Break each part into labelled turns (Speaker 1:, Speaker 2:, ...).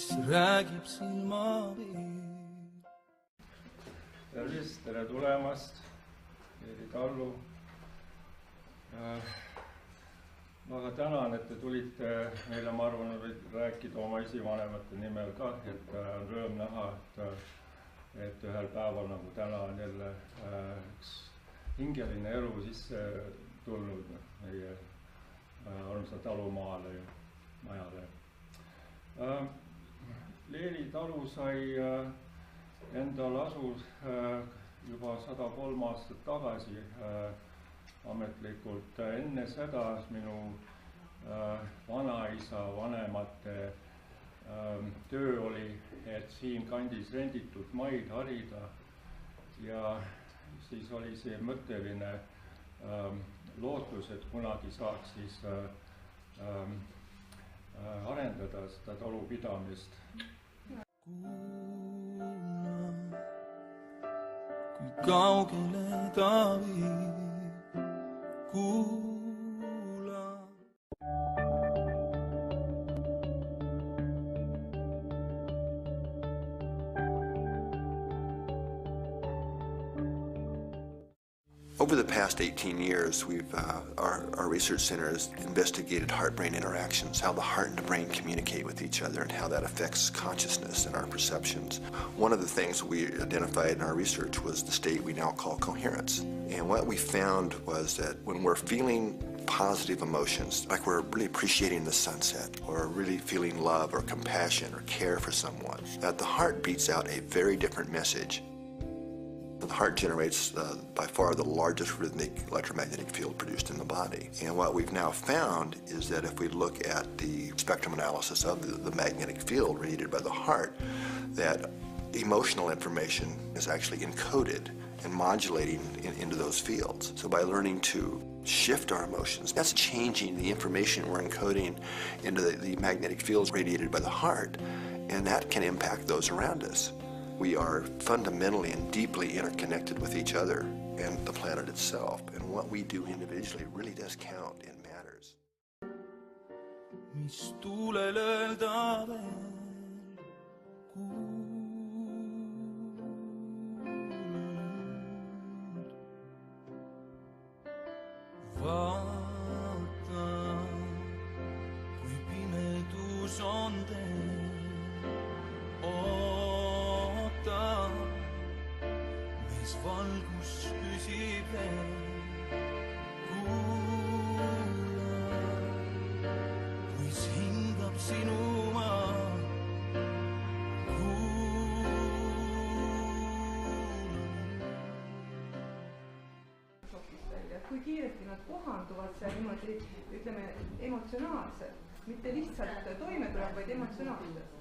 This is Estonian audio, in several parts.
Speaker 1: mis räägib silmapiir.
Speaker 2: Tervist, tere tulemast, Leeli Tallu. Väga tänan, et te tulite meile, ma arvan, rääkida oma esivanemate nimel ka, et on rõõm näha, et ühel päeval nagu täna on jälle üks hingeline elu sisse tulnud meie armsa talumaale ja majale. Leeli Talu sai endal asu juba 103 aastat tagasi ametlikult. Enne seda minu vanaisa vanemate töö oli, et siin kandis renditud maid harida ja siis oli see mõtteline lootus, et kunagi saaks siis arendada seda talupidamist.
Speaker 1: Kui kaugele ta viib, kuula.
Speaker 3: Over the past 18 years, our research center has investigated heart-brain interactions, how the heart and the brain communicate with each other and how that affects consciousness and our perceptions. One of the things we identified in our research was the state we now call coherence. And what we found was that when we're feeling positive emotions, like we're really appreciating the sunset, or really feeling love or compassion or care for someone, that the heart beats out a very different message. The heart generates by far the largest rhythmic electromagnetic field produced in the body. And what we've now found is that if we look at the spectrum analysis of the magnetic field radiated by the heart, that emotional information is actually encoded and modulating into those fields. So by learning to shift our emotions, that's changing the information we're encoding into the magnetic fields radiated by the heart, and that can impact those around us. We are fundamentally and deeply interconnected with each other and the planet itself, and what we do individually really does count and matters.
Speaker 1: Mis tuulel öelda veel kuulnud. Vaata, kui pimedus on teel. Mis valgus küsib veel, kuula, kuis hingab sinu maa, kuula.
Speaker 4: Kui kiiresti nad kohanduvad seal niimoodi, ütleme, emotsionaalselt, mitte lihtsalt toimetulek, vaid emotsionaalselt.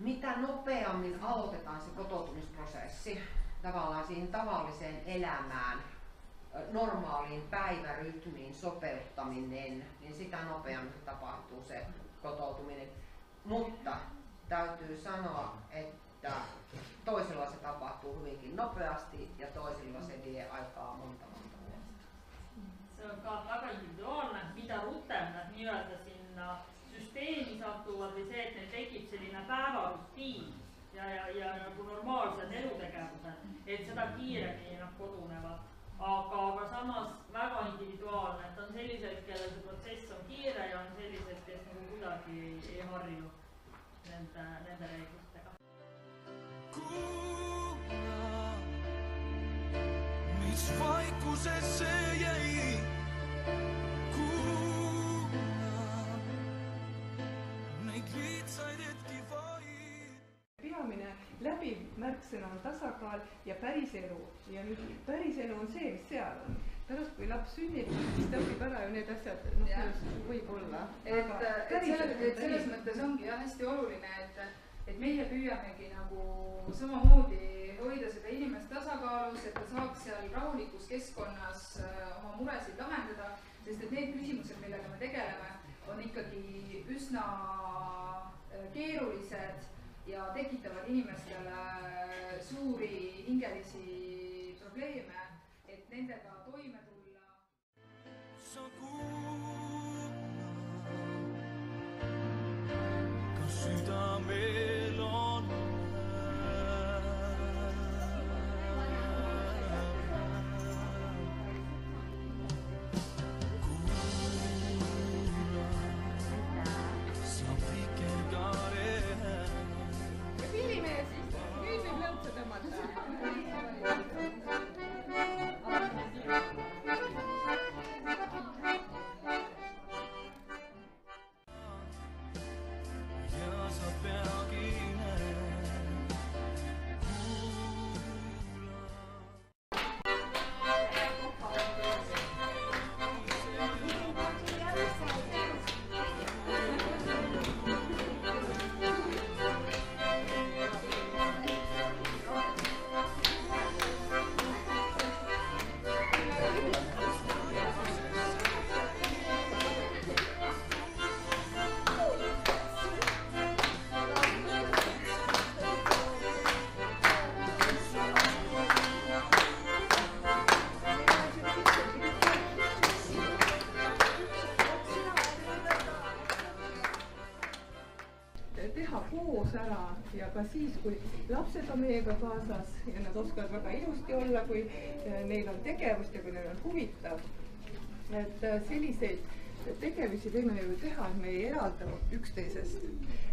Speaker 5: Mitä nopeammin aloitetaan se kotoutumisprosessi tavallaan siihen tavalliseen elämään, normaaliin päivärytmiin sopeuttaminen, niin sitä nopeammin tapahtuu se kotoutuminen. Mutta täytyy sanoa, että toisilla se tapahtuu hyvinkin nopeasti ja toisilla se vie aikaa monta vuotta.
Speaker 6: Se on ka väga individuaalne, mida rutem nad nii-öelda sinna süsteemi satuvad või see, et neil tekib selline päevarutiin ja nagu normaalsed elutegevused, et seda kiiremini nad kodunevad. Aga samas väga individuaalne, et on sellised, kellel see protsess on kiire ja on sellised, kes nagu kuidagi ei harju nende reeglistega.
Speaker 1: Kuula, mis vaikusesse jäi.
Speaker 4: Peamine läbiv märksõna on tasakaal ja päris elu. Ja nüüd päris elu on see, mis seal on. Pärast kui laps sünnib, siis ta õpib ära ju need asjad, võib olla.
Speaker 7: Selles mõttes ongi hästi oluline, et meie püüamegi nagu samamoodi hoida seda inimest tasakaalus, et ta saaks seal rahulikus keskkonnas oma muresid lahendada, sest et need küsimused, millega me tegeleme, on ikkagi üsna keerulised ja tekitavad inimestele suuri hingelisi probleeme, et nendega toime tulla.
Speaker 1: Sa kuula, ka südame
Speaker 4: ka siis, kui lapsed on meiega kaasas ja nad oskavad väga ilusti olla, kui neil on tegevust ja kui neil on huvitav. Et selliseid tegevusi võime ju teha, et me ei eralda üksteisest.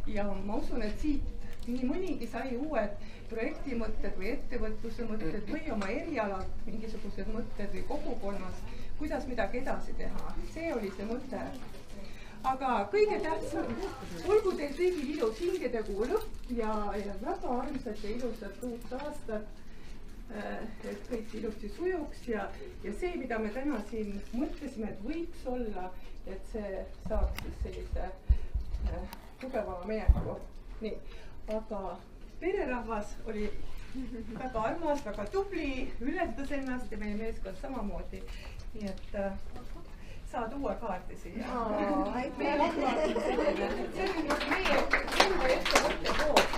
Speaker 4: Ja ma usun, et siit nii mõnigi sai uued projektimõtted või ettevõtluse mõtted või oma erialalt mingisugused mõtted või kogukonnas, kuidas midagi edasi teha. See oli see mõte. Aga kõige tähtsam, olgu teil kõigil ilus hingedekuu lõpp ja väga armsat ja ilusat uut aastat, et kõik ilusti sujuks ja see, mida me täna siin mõtlesime, et võiks olla, et see saaks siis sellise tugevama mineku. Nii, aga pererahvas oli väga armas, väga tubli, ületas ennast ja meie meeskond samamoodi. Nii et saad uue kaardi siia. Meie lahvaardi selline. See on meie enda ettevõtte poolt.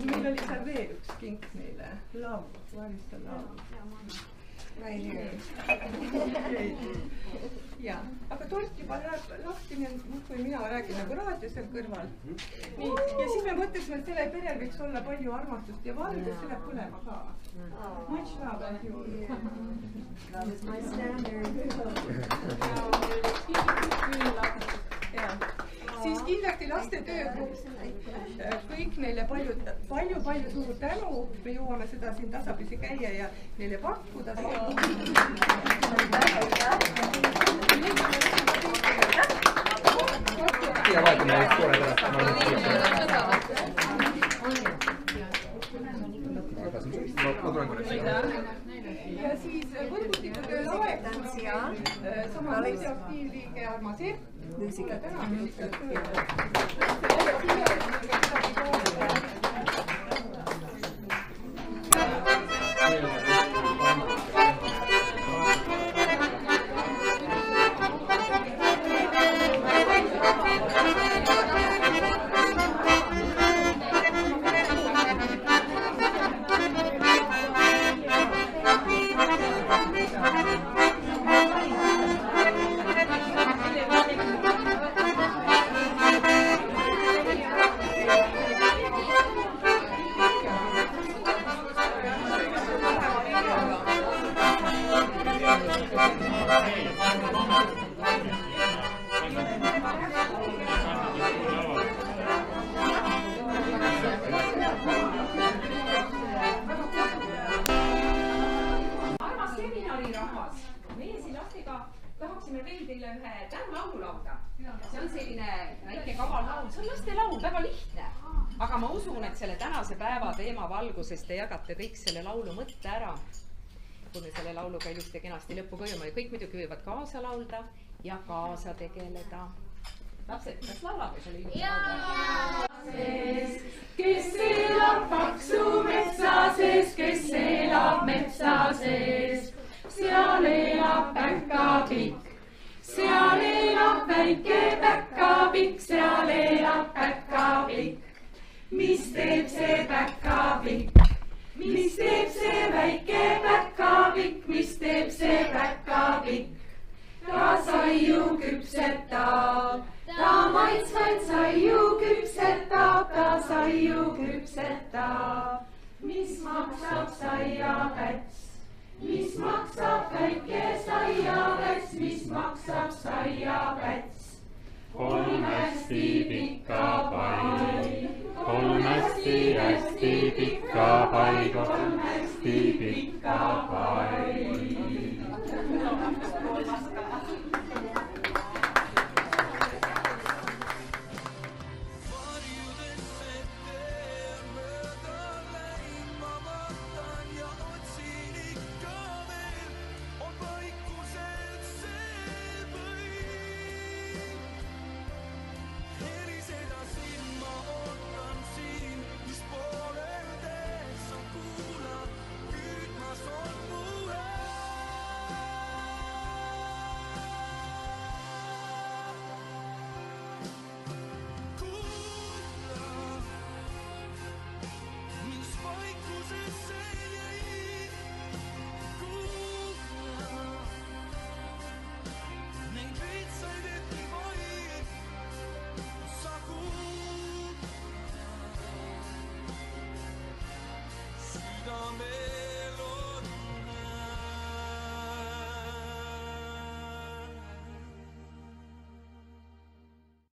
Speaker 4: Meil oli seal veel üks kink neile. Laul, Varista laul. Ja, aga tort juba läheb lahti, kui mina räägin nagu raadio seal kõrval. Nii, ja siis me mõtlesime, et selle perel võiks olla palju armastust ja valgus, see läheb põlema ka. Much love and you.
Speaker 8: Love is my standard.
Speaker 4: Siis kindlasti laste töögrupp, kõik neile palju suur tänu, me jõuame seda siin tasapisi käia ja neile pakkuda.
Speaker 9: Ja vaatame üks poole pärast. Ma tulen korraks.
Speaker 4: Ja siis võrgustikutöö laeks sama Luisi aktiivliige Armas Epp. Sulle täna küsitud
Speaker 5: tahaksime veel teile ühe tänulaulu laulda. See on selline väike kaval laul, see on laste laul, väga lihtne. Aga ma usun, et selle tänase päeva teema valguses te jagate kõik selle laulu mõtte ära. Kui me selle lauluga ilusti kenasti lõppu kõjuma ja kõik muidugi võivad kaasa laulda ja kaasa tegeleda. Lapsed, kas laulame selle ilusti laulda?
Speaker 10: Kes elab paksu metsa sees, kes elab metsa sees, seal elab päkapikk, seal elab väike päkapikk, seal elab päkapikk. Mis teeb see päkapikk? Mis teeb see väike päkapikk? Mis teeb see päkapikk? Ta saiu küpsetab, ta maitsvaid saiu küpsetab, ta saiu küpsetab. Mis maksab saiapäts? Mis maksab väike saiapäts? Mis maksab saiapäts? 3 hästi pikka pai, 3 hästi pikka pai, 3 hästi pikka pai.